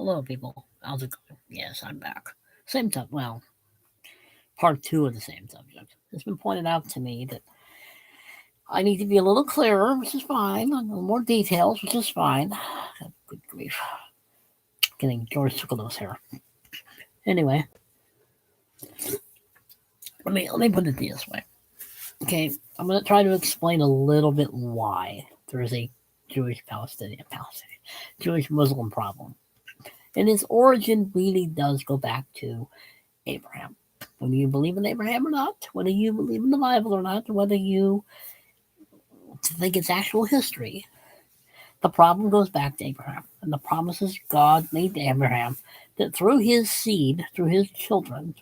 Hello, people. How's it going? Yes, I'm back. Same subject. Well, part two of the same subject. It's been pointed out to me that I need to be a little clearer, which is fine. A little more details, which is fine. Good grief. Getting George Chikolo's hair. Anyway, let me put it this way. Okay, I'm gonna try to explain a little bit why there is a Jewish Jewish Muslim problem. And its origin really does go back to Abraham. Whether you believe in Abraham or not, whether you believe in the Bible or not, whether you think it's actual history, the problem goes back to Abraham and the promises God made to Abraham that through his seed, through his children,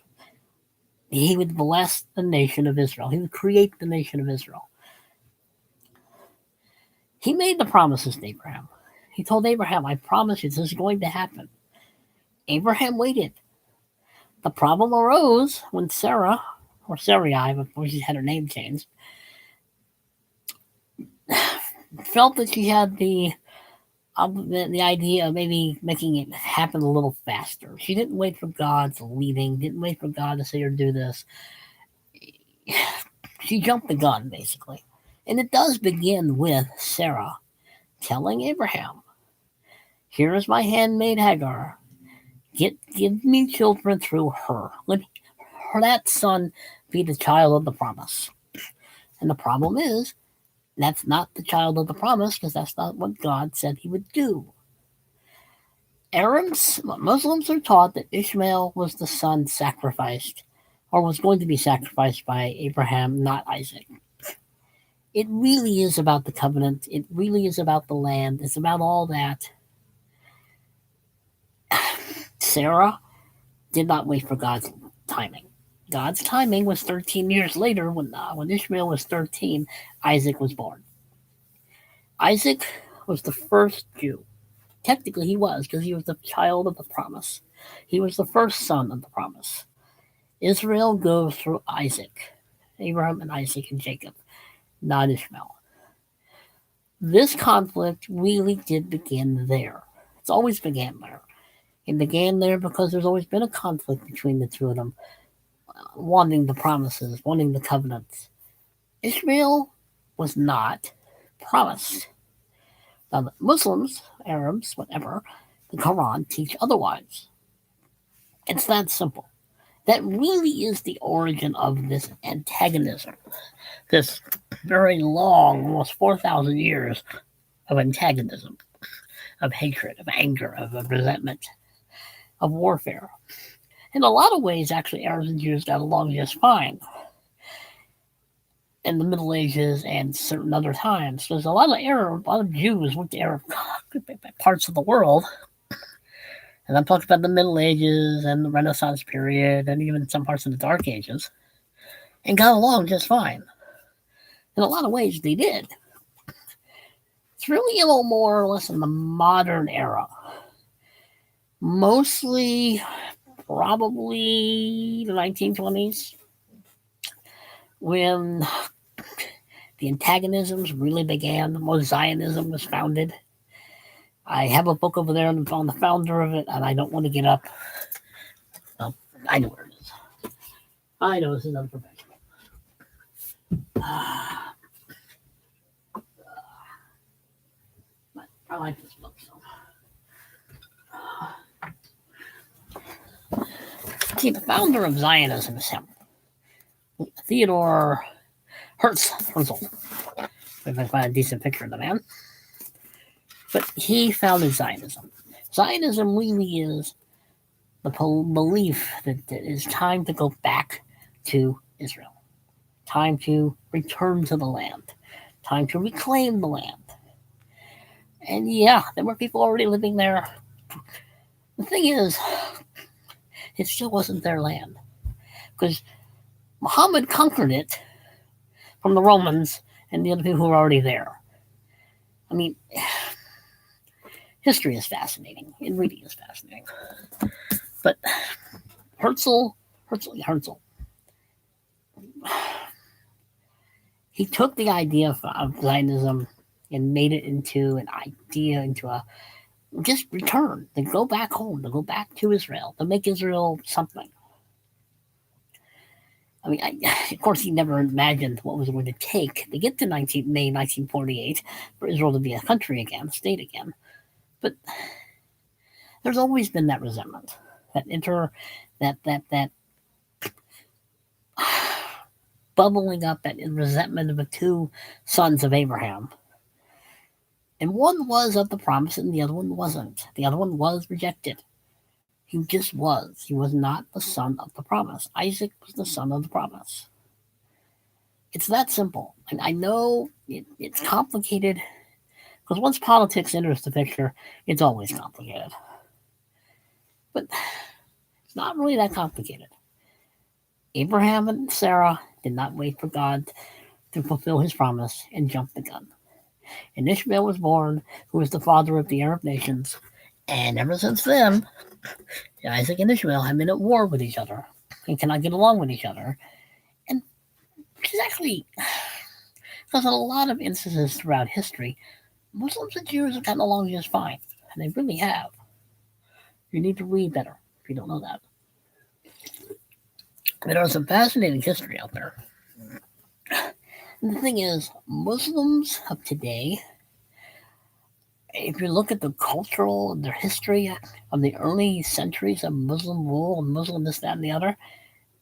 he would bless the nation of Israel. He would create the nation of Israel. He made the promises to Abraham. He told Abraham, I promise you this is going to happen. Abraham waited. The problem arose when Sarah, or Sarai, before she had her name changed, felt that she had the idea of maybe making it happen a little faster. She didn't wait for God's leading, didn't wait for God to say or do this. She jumped the gun, basically. And it does begin with Sarah telling Abraham, here is my handmaid Hagar. Give me children through her. Let that son be the child of the promise. And the problem is, that's not the child of the promise because that's not what God said he would do. Muslims are taught that Ishmael was the son sacrificed or was going to be sacrificed by Abraham, not Isaac. It really is about the covenant. It really is about the land. It's about all that. Sarah did not wait for God's timing. God's timing was 13 years later when Ishmael was 13, Isaac was born. Isaac was the first Jew. Technically, he was because he was the child of the promise. He was the first son of the promise. Israel goes through Isaac, Abraham and Isaac and Jacob, not Ishmael. This conflict really did begin there. It's always began there. It began there because there's always been a conflict between the two of them, wanting the promises, wanting the covenants. Ishmael was not promised. Now, the Muslims, Arabs, whatever, the Quran teach otherwise. It's that simple. That really is the origin of this antagonism, this very long, almost 4,000 years of antagonism, of hatred, of anger, of resentment, of warfare. In a lot of ways, actually, Arabs and Jews got along just fine in the Middle Ages and certain other times. There's a lot of Jews went to Arab parts of the world. And I'm talking about the Middle Ages and the Renaissance period and even some parts of the Dark Ages, and got along just fine. In a lot of ways, they did. It's really a little more or less in the modern era. Mostly, probably the 1920s, when the antagonisms really began, when Zionism was founded. I have a book over there on the founder of it, and I don't want to get up. Well, I know where it is. I know this is unprofessional. But I like this book, so. See, the founder of Zionism is him. Theodore Herzl. If I find a decent picture of the man. But he founded Zionism. Zionism really is the belief that it is time to go back to Israel, time to return to the land, time to reclaim the land. And yeah, there were people already living there. The thing is, it still wasn't their land because Muhammad conquered it from the Romans and the other people who were already there. I mean, history is fascinating. It really is fascinating. But Herzl, he took the idea of Zionism and made it into an idea, into just return, to go back home, to go back to Israel, to make Israel something. I mean, of course, he never imagined what was going to take to get to May 1948 for Israel to be a country again, a state again. But there's always been that resentment, that bubbling up, that resentment of the two sons of Abraham. And one was of the promise and the other one wasn't. The other one was rejected. He just was. He was not the son of the promise. Isaac was the son of the promise. It's that simple. And I know it's complicated, because once politics enters the picture, it's always complicated. But it's not really that complicated. Abraham and Sarah did not wait for God to fulfill his promise and jumped the gun. And Ishmael was born, who was the father of the Arab nations. And ever since then, Isaac and Ishmael have been at war with each other and cannot get along with each other. And which is actually, because in a lot of instances throughout history, Muslims and Jews have gotten along just fine. And they really have. You need to read better if you don't know that. There's some fascinating history out there. And the thing is, Muslims of today, if you look at the cultural, their history of the early centuries of Muslim rule and Muslim this, that, and the other,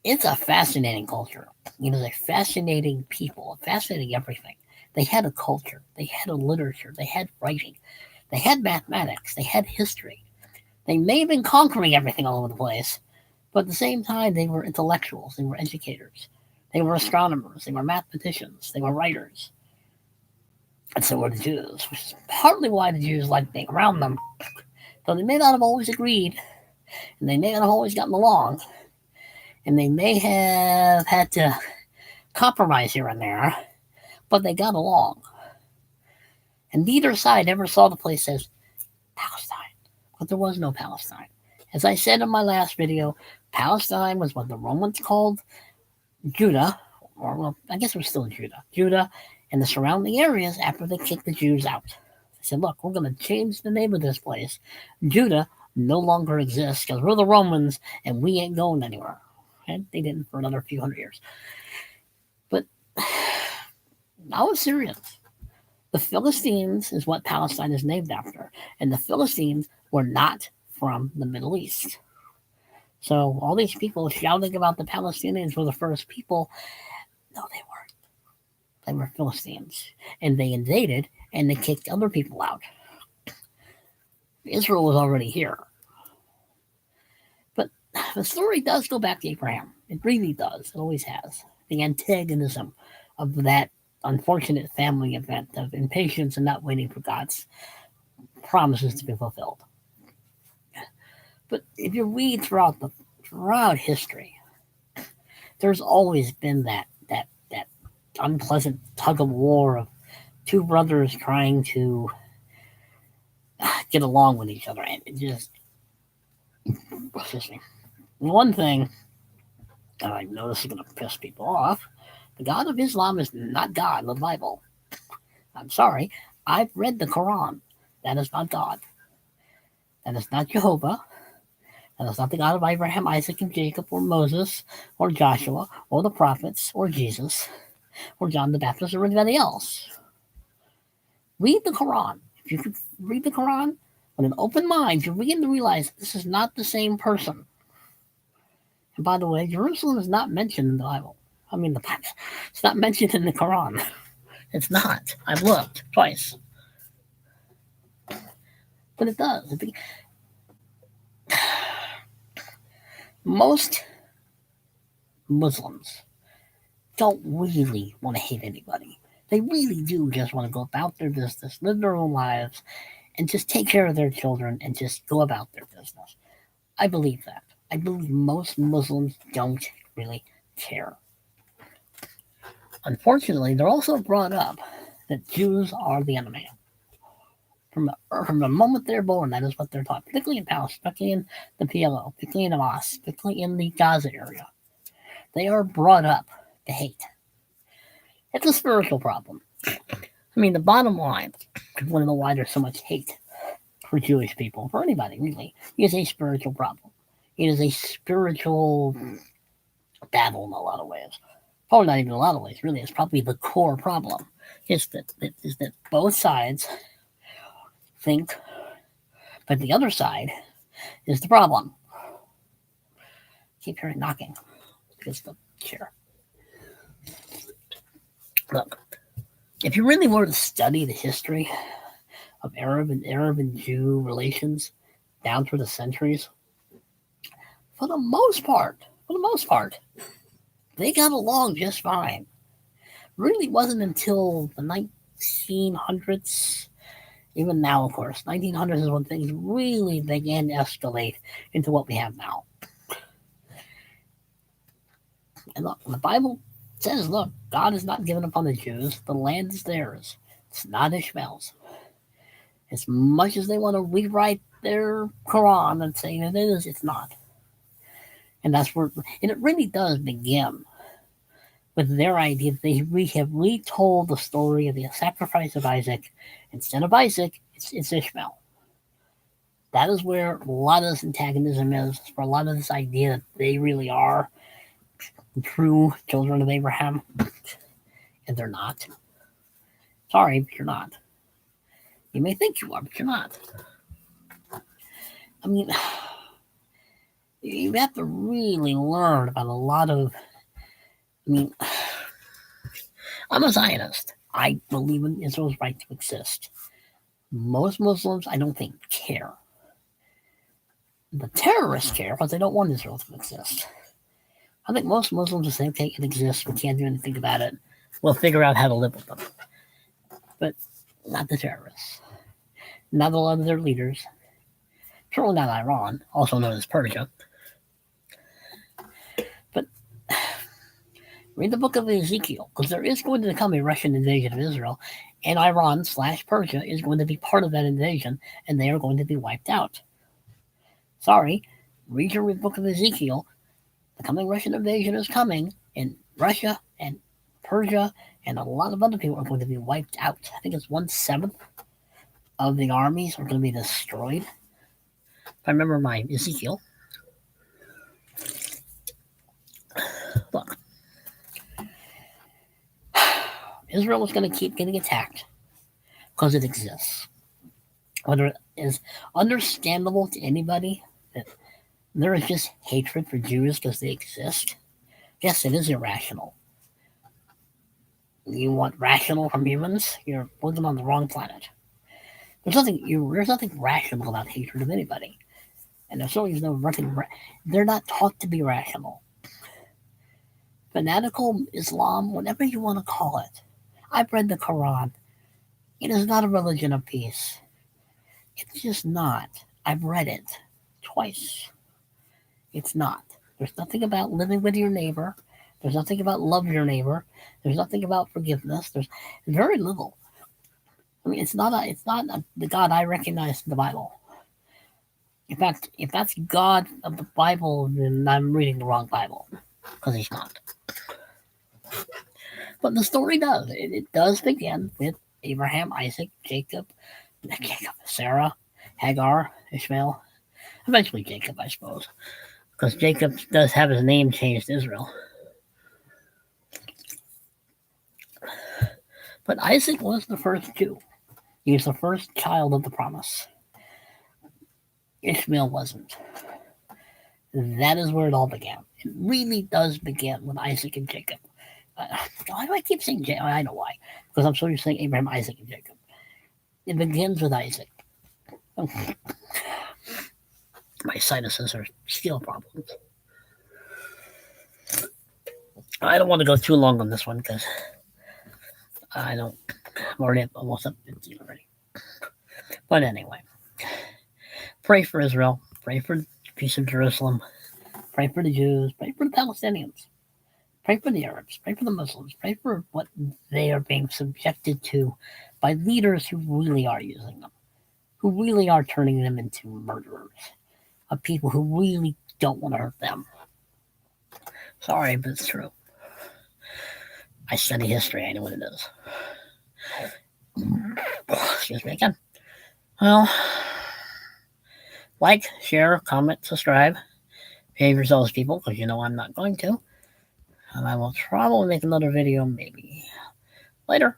it's a fascinating culture. It is a fascinating people, fascinating everything. They had a culture, they had a literature, they had writing, they had mathematics, they had history. They may have been conquering everything all over the place, but at the same time, they were intellectuals, they were educators, they were astronomers, they were mathematicians, they were writers. And so were the Jews, which is partly why the Jews liked being around them. Though they may not have always agreed, and they may not have always gotten along, and they may have had to compromise here and there, but they got along. And neither side ever saw the place as Palestine, but there was no Palestine. As I said in my last video, Palestine was what the Romans called Judah, or well, I guess it was still Judah, and the surrounding areas after they kicked the Jews out. They said, look, we're going to change the name of this place. Judah no longer exists because we're the Romans and we ain't going anywhere. And they didn't for another few hundred years. But I was serious. The Philistines is what Palestine is named after. And the Philistines were not from the Middle East. So all these people shouting about the Palestinians were the first people, no, they weren't. They were Philistines. And they invaded and they kicked other people out. Israel was already here. But the story does go back to Abraham. It really does. It always has. The antagonism of that unfortunate family event of impatience and not waiting for God's promises to be fulfilled. But if you read throughout history, there's always been that unpleasant tug of war of two brothers trying to get along with each other, and it just, excuse me. One thing that I know this is going to piss people off: the God of Islam is not God in the Bible. I'm sorry, I've read the Quran. That is not God. That is not Jehovah. That is not the God of Abraham, Isaac, and Jacob, or Moses, or Joshua, or the prophets, or Jesus, or John the Baptist, or anybody else. Read the Quran. If you could read the Quran with an open mind, you begin to realize this is not the same person. And by the way, Jerusalem is not mentioned in the Bible. I mean, it's not mentioned in the Quran. It's not. I've looked twice. But it does. Most Muslims don't really want to hate anybody. They really do just want to go about their business, live their own lives, and just take care of their children and just go about their business. I believe that. I believe most Muslims don't really care. Unfortunately, they're also brought up that Jews are the enemy. From the moment they're born, that is what they're taught, particularly in Palestine, particularly in the PLO, particularly in Hamas, particularly in the Gaza area. They are brought up to hate. It's a spiritual problem. I mean, the bottom line, I want to know why there's so much hate. for Jewish people, for anybody really, is a spiritual problem. It is a spiritual battle in a lot of ways. Probably not even a lot of ways, really. It's probably the core problem. Is that both sides think that the other side is the problem. Keep hearing knocking against the chair. Look, if you really were to study the history of Arab and Jew relations down through the centuries, for the most part, they got along just fine. Really wasn't until the 1900s, even now, of course, 1900s is when things really began to escalate into what we have now. And look, the Bible says, look, God has not given up on the Jews. The land is theirs. It's not Ishmael's. As much as they want to rewrite their Quran and say that it is, it's not. And that's where, and it really does begin with their idea that we have retold the story of the sacrifice of Isaac. Instead of Isaac, it's Ishmael. That is where a lot of this antagonism is, for a lot of this idea that they really are the true children of Abraham, and they're not. Sorry, but you're not. You may think you are, but you're not. I mean, you have to really learn about a lot of. I mean, I'm a Zionist. I believe in Israel's right to exist. Most Muslims, I don't think, care. The terrorists care, but they don't want Israel to exist. I think most Muslims will say, okay, it exists, we can't do anything about it. We'll figure out how to live with them. But not the terrorists. Not a lot of their leaders. Certainly not Iran, also known as Persia. But read the book of Ezekiel, because there is going to come a Russian invasion of Israel, and Iran/Persia is going to be part of that invasion, and they are going to be wiped out. Sorry, read your book of Ezekiel. The coming Russian invasion is coming, and Russia and Persia and a lot of other people are going to be wiped out. I think it's 1/7 of the armies are going to be destroyed. If I remember my Ezekiel. Look, Israel is going to keep getting attacked because it exists. Whether it is understandable to anybody that there is just hatred for Jews because they exist, yes, it is irrational. You want rational from humans? You're living on the wrong planet. There's nothing rational about hatred of anybody, and there's always nothing. They're not taught to be rational. Fanatical Islam, whatever you want to call it. I've read the Quran. It is not a religion of peace. It's just not. I've read it twice. It's not. There's nothing about living with your neighbor. There's nothing about love your neighbor. There's nothing about forgiveness. There's very little. I mean, it's not the God I recognize in the Bible. In fact, if that's God of the Bible, then I'm reading the wrong Bible, because he's not. But the story does. It does begin with Abraham, Isaac, Jacob, Sarah, Hagar, Ishmael, eventually Jacob, I suppose, because Jacob does have his name changed to Israel. But Isaac was the first Jew. He was the first child of the promise. Ishmael wasn't. That is where it all began. It really does begin with Isaac and Jacob. Why do I keep saying Jacob? I know why. Because I'm so used to saying Abraham, Isaac, and Jacob. It begins with Isaac. My sinuses are still problems. I don't want to go too long on this one because I'm already almost up 15 already. But anyway, pray for Israel. Pray for the peace of Jerusalem. Pray for the Jews. Pray for the Palestinians. Pray for the Arabs. Pray for the Muslims. Pray for what they are being subjected to by leaders who really are using them, who really are turning them into murderers, of people who really don't want to hurt them. Sorry, but it's true. I study history. I know what it is. Excuse me again. Well, Like, share, comment, subscribe. Behave yourselves, people, because you know I'm not going to. And I will probably make another video, maybe. Later.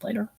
Later.